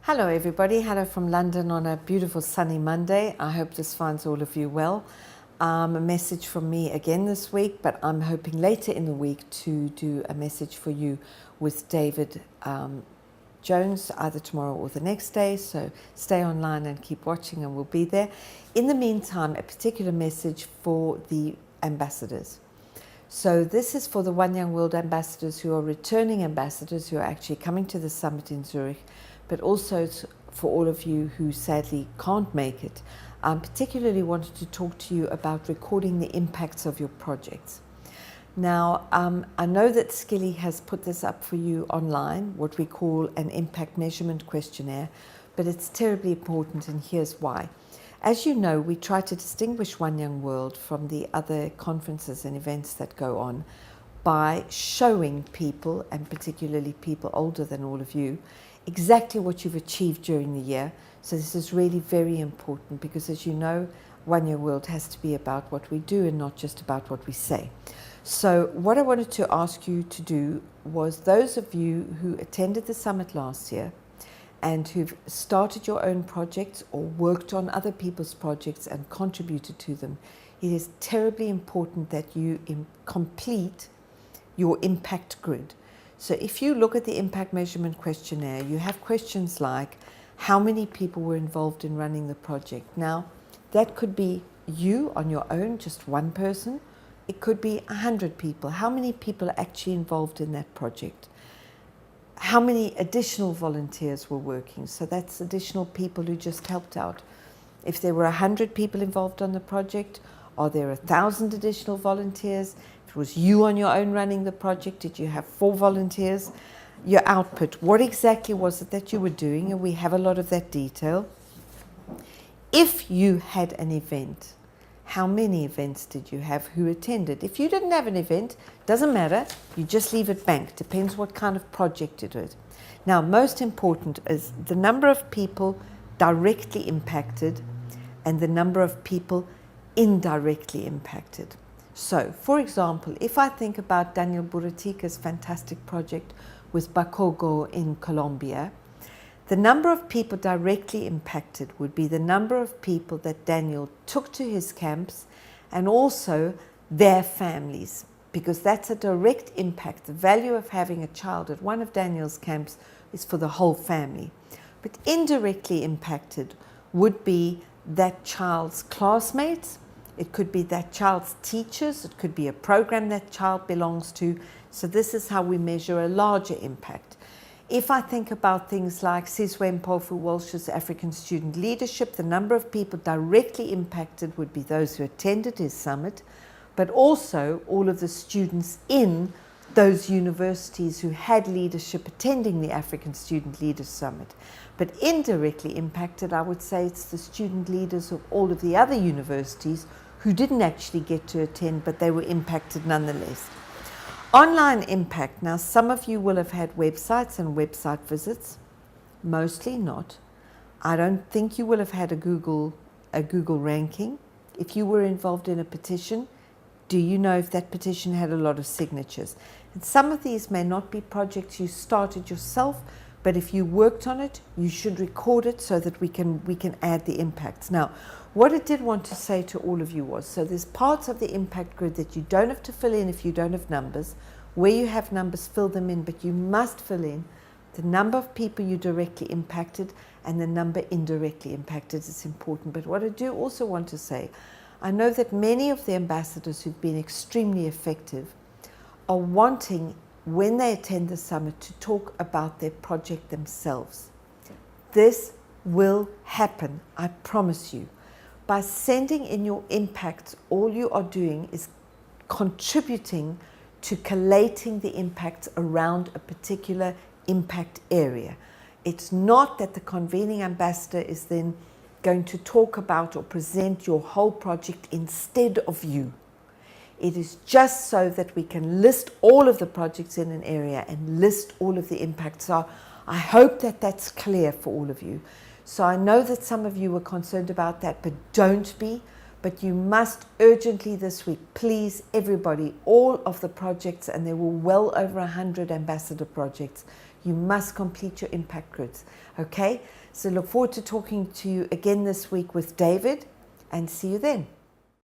Hello everybody, hello from London on a beautiful sunny Monday. I hope this finds all of you well. A message from me again this week, but I'm hoping later in the week to do a message for you with David Jones, either tomorrow or the next day, so stay online and keep watching and we'll be there. In the meantime, a particular message for the ambassadors. So this is for the One Young World ambassadors who are returning ambassadors who are actually coming to the summit in Zurich, but also for all of you who sadly can't make it. I particularly wanted to talk to you about recording the impacts of your projects. Now, I know that Skilly has put this up for you online, what we call an impact measurement questionnaire, but it's terribly important, and here's why. As you know, we try to distinguish One Young World from the other conferences and events that go on by showing people, and particularly people older than all of you, exactly what you've achieved during the year. So this is really very important because, as you know, One Young World has to be about what we do and not just about what we say. So what I wanted to ask you to do was, those of you who attended the summit last year and who've started your own projects or worked on other people's projects and contributed to them, it is terribly important that you complete your impact grid. So if you look at the impact measurement questionnaire, you have questions like, how many people were involved in running the project? Now, that could be you on your own, just one person. It could be 100 people. How many people are actually involved in that project? How many additional volunteers were working? So that's additional people who just helped out. If there were 100 people involved on the project, are there 1,000 additional volunteers? If it was you on your own running the project, did you have 4 volunteers? Your output, what exactly was it that you were doing? And we have a lot of that detail. If you had an event, how many events did you have? Who attended? If you didn't have an event, doesn't matter, you just leave it blank. Depends what kind of project it is. Now, most important is the number of people directly impacted and the number of people indirectly impacted. So, for example, if I think about Daniel Buratica's fantastic project with Bacogo in Colombia, the number of people directly impacted would be the number of people that Daniel took to his camps and also their families, because that's a direct impact. The value of having a child at one of Daniel's camps is for the whole family. But indirectly impacted would be that child's classmates, it could be that child's teachers, it could be a program that child belongs to. So this is how we measure a larger impact. If I think about things like Sizwe Mpofu Walsh's African Student Leadership, the number of people directly impacted would be those who attended his summit, but also all of the students in those universities who had leadership attending the African Student Leaders Summit. But indirectly impacted, I would say it's the student leaders of all of the other universities who didn't actually get to attend, but they were impacted nonetheless. Online impact. Now, some of you will have had websites and website visits, mostly not. I don't think you will have had a Google ranking. If you were involved in a petition, do you know if that petition had a lot of signatures? And some of these may not be projects you started yourself, but if you worked on it, you should record it so that we can add the impacts. Now, what I did want to say to all of you was, so there's parts of the impact grid that you don't have to fill in if you don't have numbers. Where you have numbers, fill them in, but you must fill in the number of people you directly impacted and the number indirectly impacted. It's important. But what I do also want to say, I know that many of the ambassadors who've been extremely effective are wanting, when they attend the summit, to talk about their project themselves. This will happen, I promise you. By sending in your impacts, all you are doing is contributing to collating the impacts around a particular impact area. It's not that the convening ambassador is then going to talk about or present your whole project instead of you. It is just so that we can list all of the projects in an area and list all of the impacts. So I hope that that's clear for all of you. So I know that some of you were concerned about that, but don't be. But you must urgently this week, please, everybody, all of the projects, and there were well over 100 ambassador projects, you must complete your impact grids. Okay, so look forward to talking to you again this week with David, and see you then.